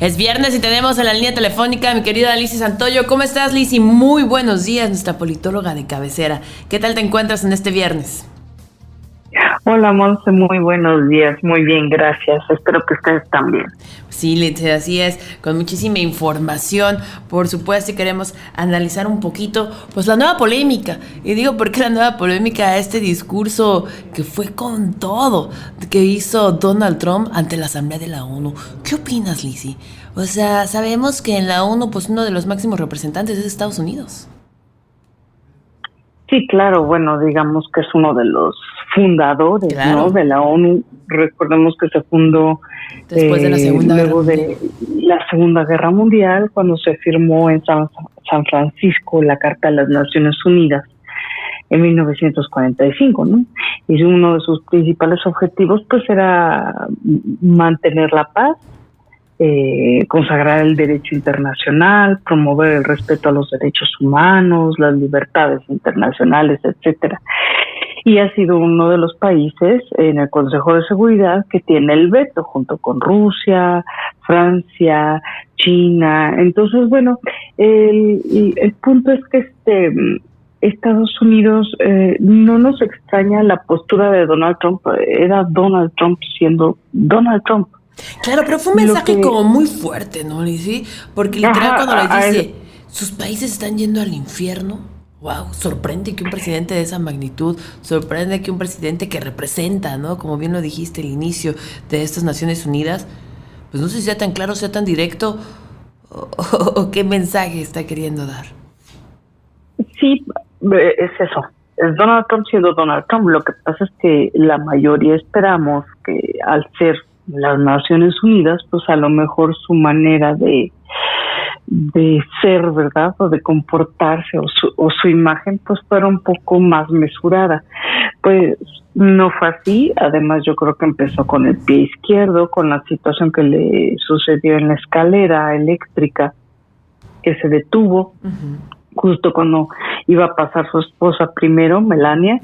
Es viernes y tenemos en la línea telefónica a mi querida Lizzy Santoyo. ¿Cómo estás, Lizzy? Muy buenos días, nuestra politóloga de cabecera. ¿Qué tal te encuentras en este viernes? Hola, Monse, muy buenos días. Muy bien, gracias. Espero que ustedes también. Sí, Lizzy, así es, con muchísima información. Por supuesto, y queremos analizar un poquito, pues, la nueva polémica. Y digo, ¿por qué la nueva polémica? Este discurso que fue con todo, que hizo Donald Trump ante la Asamblea de la ONU. ¿Qué opinas, Lizzy? O sea, sabemos que en la ONU, pues, uno de los máximos representantes es Estados Unidos. Sí, claro, bueno, digamos que es uno de los fundadores, Claro. ¿no? De la ONU. Recordemos que se fundó Después de la Segunda luego Guerra de la Segunda Guerra Mundial, cuando se firmó en San Francisco la Carta de las Naciones Unidas en 1945, ¿no? Y uno de sus principales objetivos, pues, era mantener la paz, consagrar el derecho internacional, promover el respeto a los derechos humanos, las libertades internacionales, etcétera. Y ha sido uno de los países en el Consejo de Seguridad que tiene el veto, junto con Rusia, Francia, China. Entonces, bueno, el punto es que Estados Unidos, no nos extraña la postura de Donald Trump. Era Donald Trump siendo Donald Trump. Claro, pero fue un mensaje como muy fuerte, ¿no, Lizzy? Porque literal cuando le dice, sus países están yendo al infierno, wow, sorprende que un presidente de esa magnitud, sorprende que un presidente que representa, ¿no? Como bien lo dijiste al inicio de estas Naciones Unidas, pues no sé si sea tan claro, sea tan directo, o qué mensaje está queriendo dar. Sí, es eso. Es Donald Trump siendo Donald Trump. Lo que pasa es que la mayoría esperamos que al ser las Naciones Unidas, pues a lo mejor su manera de ser, ¿verdad? O de comportarse o su imagen, pues fuera un poco más mesurada. Pues no fue así. Además, yo creo que empezó con el pie izquierdo, con la situación que le sucedió en la escalera eléctrica, que se detuvo. Justo cuando iba a pasar su esposa primero, Melania,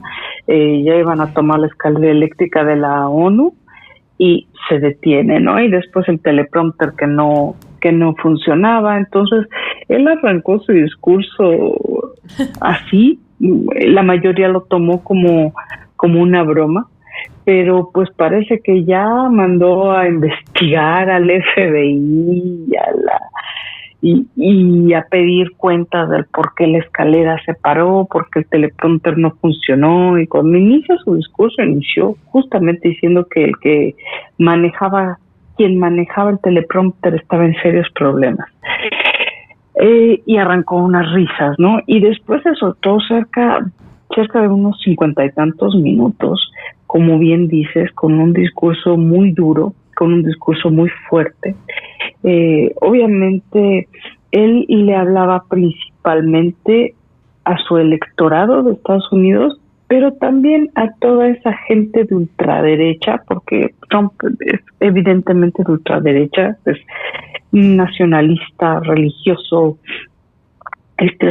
ya iban a tomar la escalera eléctrica de la ONU y se detiene, ¿no? Y después el teleprompter que no funcionaba. Entonces, él arrancó su discurso así. La mayoría lo tomó como una broma, pero pues parece que ya mandó a investigar al FBI y a pedir cuentas del por qué la escalera se paró, por qué el teleprompter no funcionó. Y cuando inicia su discurso, inició justamente diciendo que quien manejaba el teleprompter estaba en serios problemas. Y arrancó unas risas, ¿no? Y después se soltó cerca de unos 50 y tantos minutos, como bien dices, con un discurso muy duro, con un discurso muy fuerte. Obviamente él le hablaba principalmente a su electorado de Estados Unidos, pero también a toda esa gente de ultraderecha, porque Trump es evidentemente de ultraderecha, es nacionalista, religioso,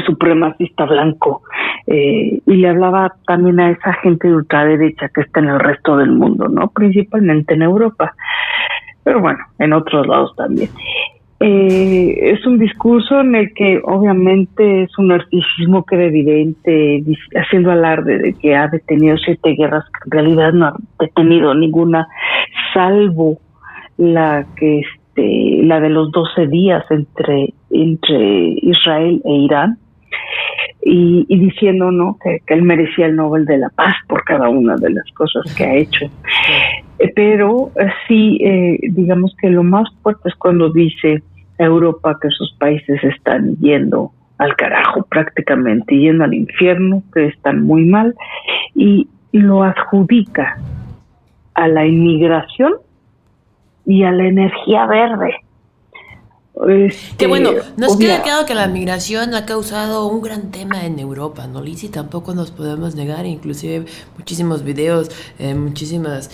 supremacista blanco, y le hablaba también a esa gente de ultraderecha que está en el resto del mundo, ¿no? Principalmente en Europa, pero bueno, en otros lados también. Es un discurso en el que obviamente es un narcisismo que era evidente, haciendo alarde de que ha detenido 7 guerras, que en realidad no ha detenido ninguna, salvo la de los 12 días entre Israel e Irán, y diciendo, ¿no?, que él merecía el Nobel de la Paz por cada una de las cosas que ha hecho. Pero sí, digamos que lo más fuerte es cuando dice a Europa que sus países están yendo al carajo prácticamente, yendo al infierno, que están muy mal, y lo adjudica a la inmigración y a la energía verde. Que bueno, nos queda claro que la migración ha causado un gran tema en Europa, ¿no, Lizzy? Tampoco nos podemos negar, inclusive muchísimos videos, muchísimas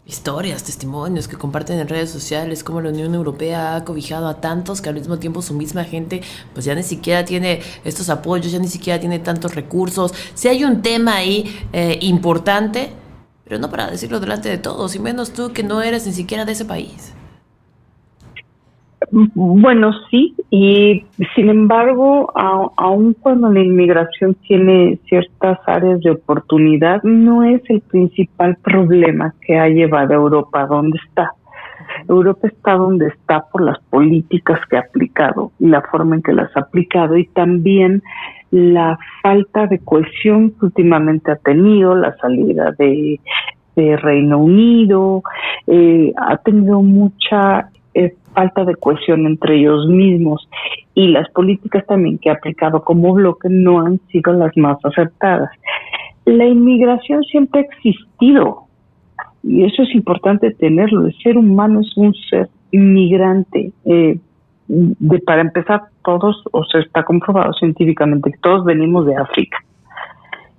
historias, testimonios que comparten en redes sociales, cómo la Unión Europea ha cobijado a tantos que al mismo tiempo su misma gente pues ya ni siquiera tiene estos apoyos, ya ni siquiera tiene tantos recursos. Sí hay un tema ahí importante, pero no para decirlo delante de todos, y menos tú que no eres ni siquiera de ese país. Bueno, sí, y sin embargo, aun cuando la inmigración tiene ciertas áreas de oportunidad, no es el principal problema que ha llevado a Europa a donde está. Europa está donde está por las políticas que ha aplicado y la forma en que las ha aplicado, y también la falta de cohesión que últimamente ha tenido, la salida de Reino Unido, ha tenido mucha falta de cohesión entre ellos mismos, y las políticas también que ha aplicado como bloque no han sido las más acertadas. La inmigración siempre ha existido, y eso es importante tenerlo. El ser humano es un ser inmigrante. Para empezar, todos, o sea, está comprobado científicamente que todos venimos de África.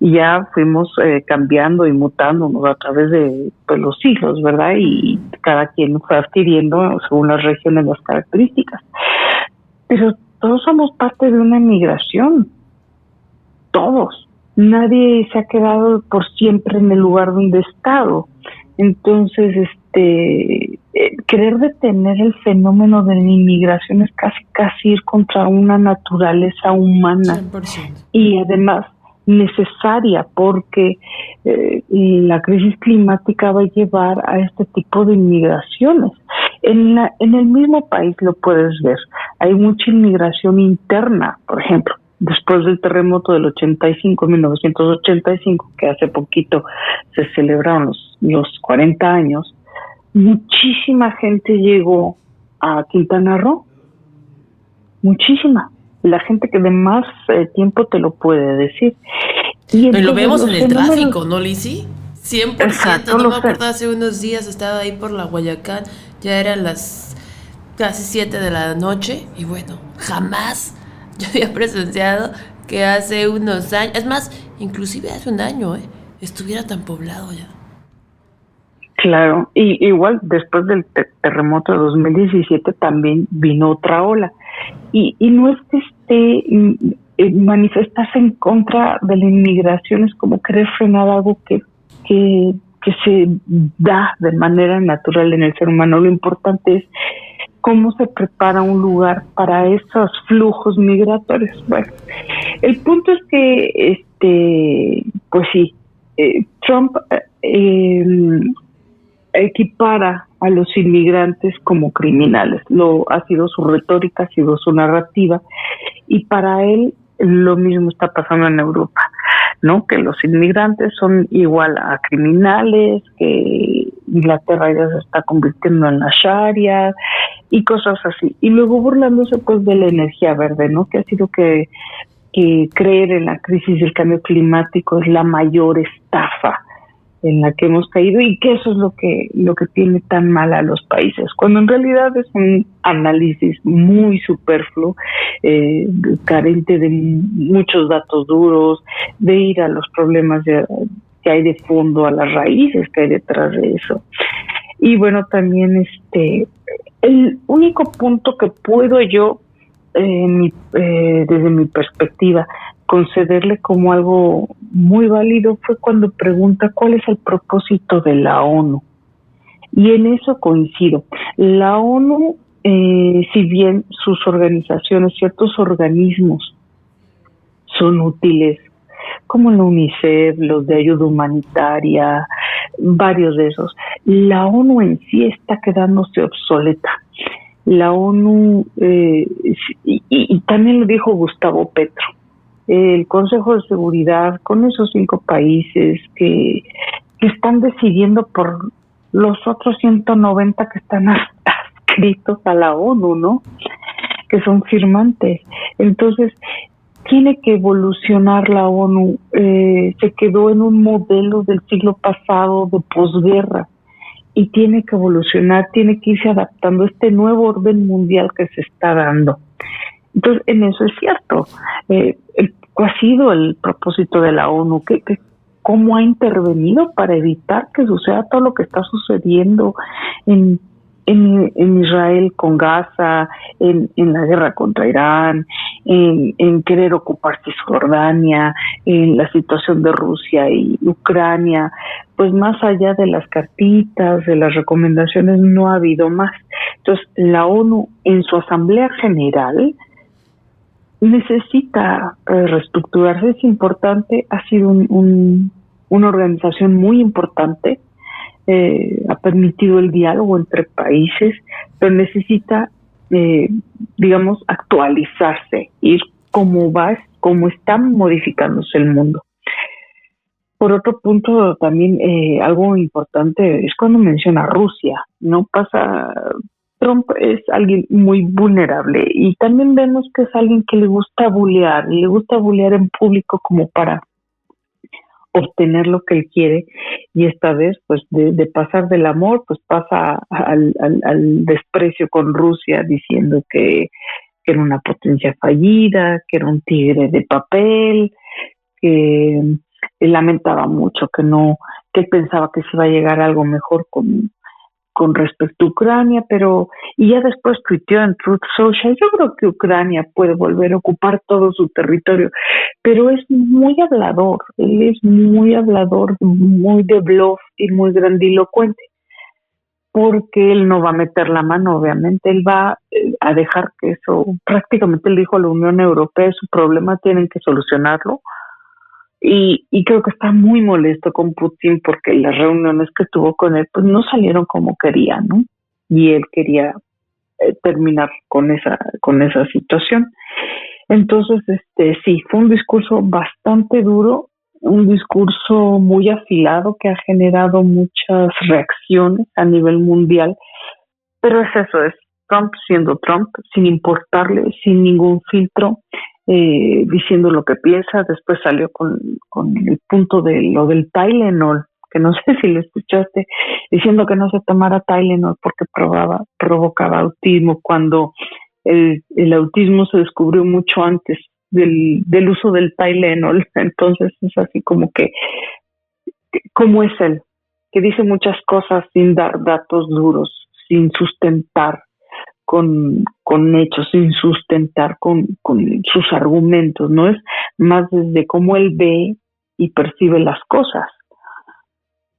Y ya fuimos cambiando y mutándonos a través de los siglos, ¿verdad? Y cada quien fue adquiriendo, según las regiones, las características. Pero todos somos parte de una inmigración. Todos. Nadie se ha quedado por siempre en el lugar donde ha estado. Entonces, querer detener el fenómeno de la inmigración es casi ir contra una naturaleza humana. 100%. Y además necesaria, porque la crisis climática va a llevar a este tipo de inmigraciones. En el mismo país lo puedes ver. Hay mucha inmigración interna, por ejemplo. Después del terremoto del 1985, que hace poquito se celebraron los 40 años, muchísima gente llegó a Quintana Roo. Muchísima. La gente que de más tiempo te lo puede decir. Y lo vemos en el tráfico, ¿no, Lizzy? 100%. Exacto, no me acuerdo, hace unos días estaba ahí por la Guayacán, ya eran las casi 7 de la noche, y bueno, jamás yo había presenciado que hace unos años, es más, inclusive hace un año, estuviera tan poblado ya. Claro, y igual después del terremoto de 2017 también vino otra ola. Y no es que manifestarse en contra de la inmigración, es como querer frenar algo que se da de manera natural en el ser humano. Lo importante es cómo se prepara un lugar para esos flujos migratorios. Bueno, el punto es que, pues sí, Trump equipara a los inmigrantes como criminales. Ha sido su retórica, ha sido su narrativa, y para él lo mismo está pasando en Europa, ¿no? Que los inmigrantes son igual a criminales, que Inglaterra ya se está convirtiendo en la Sharia y cosas así. Y luego burlándose pues de la energía verde, ¿no? Que ha sido que creer en la crisis del cambio climático es la mayor estafa en la que hemos caído, y que eso es lo que tiene tan mal a los países, cuando en realidad es un análisis muy superfluo, carente de muchos datos duros, de ir a los problemas que hay de fondo, a las raíces que hay detrás de eso. Y bueno, también el único punto que puedo yo, desde mi perspectiva, concederle como algo muy válido fue cuando pregunta cuál es el propósito de la ONU. Y en eso coincido. La ONU, si bien sus organizaciones, ciertos organismos son útiles, como la UNICEF, los de ayuda humanitaria, varios de esos, la ONU en sí está quedándose obsoleta. La ONU, y también lo dijo Gustavo Petro, el Consejo de Seguridad, con esos 5 países que están decidiendo por los otros 190 que están adscritos a la ONU, ¿no? Que son firmantes. Entonces, tiene que evolucionar la ONU. Se quedó en un modelo del siglo pasado de posguerra, y tiene que evolucionar, tiene que irse adaptando a este nuevo orden mundial que se está dando. Entonces, en eso es cierto. ¿Cuál ha sido el propósito de la ONU? ¿Cómo ha intervenido para evitar que suceda todo lo que está sucediendo en en Israel con Gaza, en la guerra contra Irán, en querer ocupar Cisjordania, en la situación de Rusia y Ucrania, pues más allá de las cartitas, de las recomendaciones, no ha habido más. Entonces, la ONU en su Asamblea General necesita reestructurarse, es importante, ha sido una organización muy importante, ha permitido el diálogo entre países, pero necesita, digamos, actualizarse, ir como está modificándose el mundo. Por otro punto, también algo importante es cuando menciona Rusia, no pasa. Trump es alguien muy vulnerable y también vemos que es alguien que le gusta bullear en público como para obtener lo que él quiere, y esta vez pues de pasar del amor pues pasa al desprecio con Rusia, diciendo que era una potencia fallida, que era un tigre de papel, que él lamentaba mucho que pensaba que se iba a llegar a algo mejor con respecto a Ucrania, y ya después tuiteó en Truth Social, yo creo que Ucrania puede volver a ocupar todo su territorio, pero es muy hablador, él es muy hablador, muy de bluff y muy grandilocuente, porque él no va a meter la mano, obviamente, él va a dejar que eso, prácticamente le dijo a la Unión Europea, su problema tienen que solucionarlo. Y creo que está muy molesto con Putin porque las reuniones que tuvo con él pues no salieron como quería, ¿no? Y él quería terminar con esa situación. Entonces, sí, fue un discurso bastante duro, un discurso muy afilado que ha generado muchas reacciones a nivel mundial, pero es eso, es Trump siendo Trump, sin importarle, sin ningún filtro, diciendo lo que piensa. Después salió con el punto de lo del Tylenol, que no sé si lo escuchaste, diciendo que no se tomara Tylenol porque provocaba autismo, cuando el autismo se descubrió mucho antes del uso del Tylenol. Entonces es así como es él, que dice muchas cosas sin dar datos duros, sin sustentar con hechos, sin sustentar con sus argumentos, ¿no? Es más desde cómo él ve y percibe las cosas.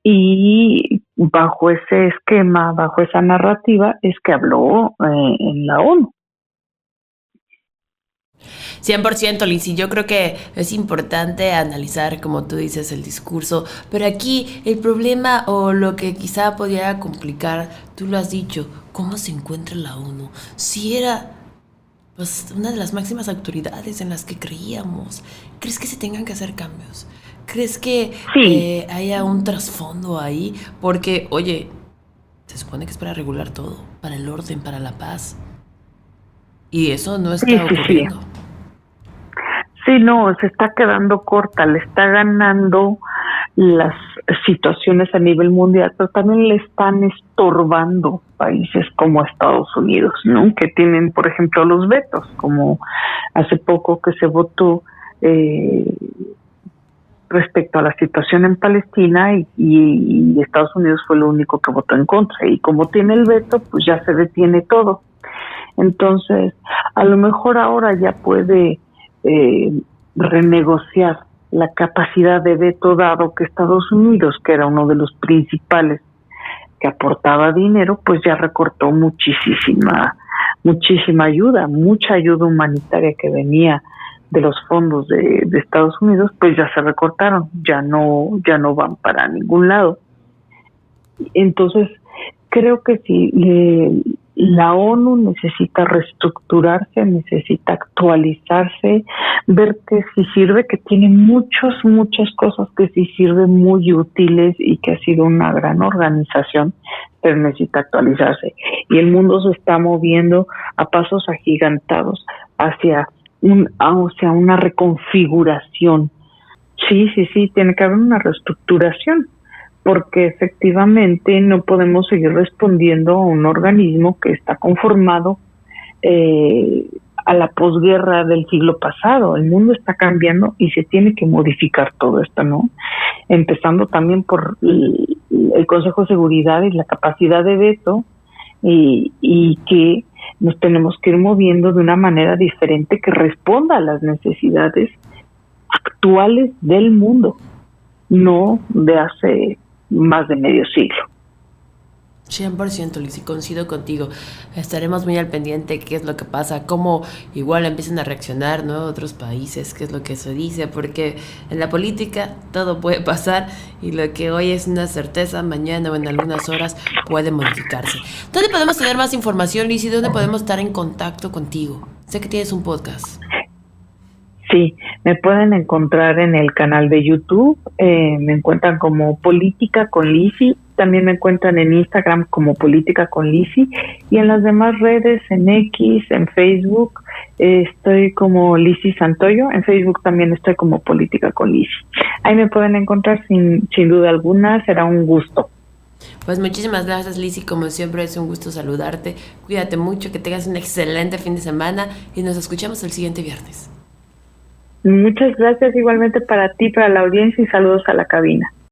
Y bajo ese esquema, bajo esa narrativa, es que habló en la ONU. 100%, Lizzy. Yo creo que es importante analizar, como tú dices, el discurso, pero aquí el problema o lo que quizá pudiera complicar, tú lo has dicho, ¿cómo se encuentra la ONU? Si era pues una de las máximas autoridades en las que creíamos, ¿crees que se tengan que hacer cambios? ¿Crees que sí, haya un trasfondo ahí? Porque, oye, se supone que es para regular todo, para el orden, para la paz. Y eso no está ocurriendo. Sí, no, se está quedando corta, le está ganando las situaciones a nivel mundial, pero también le están estorbando países como Estados Unidos, ¿no? Que tienen, por ejemplo, los vetos, como hace poco que se votó respecto a la situación en Palestina y Estados Unidos fue lo único que votó en contra, y como tiene el veto, pues ya se detiene todo. Entonces, a lo mejor ahora ya puede renegociar la capacidad de veto, dado que Estados Unidos, que era uno de los principales que aportaba dinero, pues ya recortó muchísima ayuda, mucha ayuda humanitaria que venía de los fondos de Estados Unidos, pues ya se recortaron, ya no van para ningún lado. Entonces, creo que sí, la ONU necesita reestructurarse, necesita actualizarse, ver que sí sirve, que tiene muchas cosas que sí sirven, muy útiles, y que ha sido una gran organización, pero necesita actualizarse. Y el mundo se está moviendo a pasos agigantados hacia una reconfiguración. Sí, tiene que haber una reestructuración, porque efectivamente no podemos seguir respondiendo a un organismo que está conformado a la posguerra del siglo pasado. El mundo está cambiando y se tiene que modificar todo esto, ¿no? Empezando también por el Consejo de Seguridad y la capacidad de veto, y que nos tenemos que ir moviendo de una manera diferente que responda a las necesidades actuales del mundo, no de hace más de medio siglo. 100%, Liz, y coincido contigo. Estaremos muy al pendiente qué es lo que pasa, cómo igual empiezan a reaccionar, ¿no?, otros países, qué es lo que se dice, porque en la política todo puede pasar y lo que hoy es una certeza, mañana o en algunas horas puede modificarse. ¿Dónde podemos tener más información, Liz, y dónde podemos estar en contacto contigo? Sé que tienes un podcast. Sí, me pueden encontrar en el canal de YouTube, me encuentran como Política con Lizzy, también me encuentran en Instagram como Política con Lizzy y en las demás redes, en X, en Facebook, estoy como Lizzy Santoyo, en Facebook también estoy como Política con Lizzy. Ahí me pueden encontrar sin duda alguna, será un gusto. Pues muchísimas gracias, Lizzy, como siempre es un gusto saludarte, cuídate mucho, que tengas un excelente fin de semana y nos escuchamos el siguiente viernes. Muchas gracias igualmente para ti, para la audiencia y saludos a la cabina.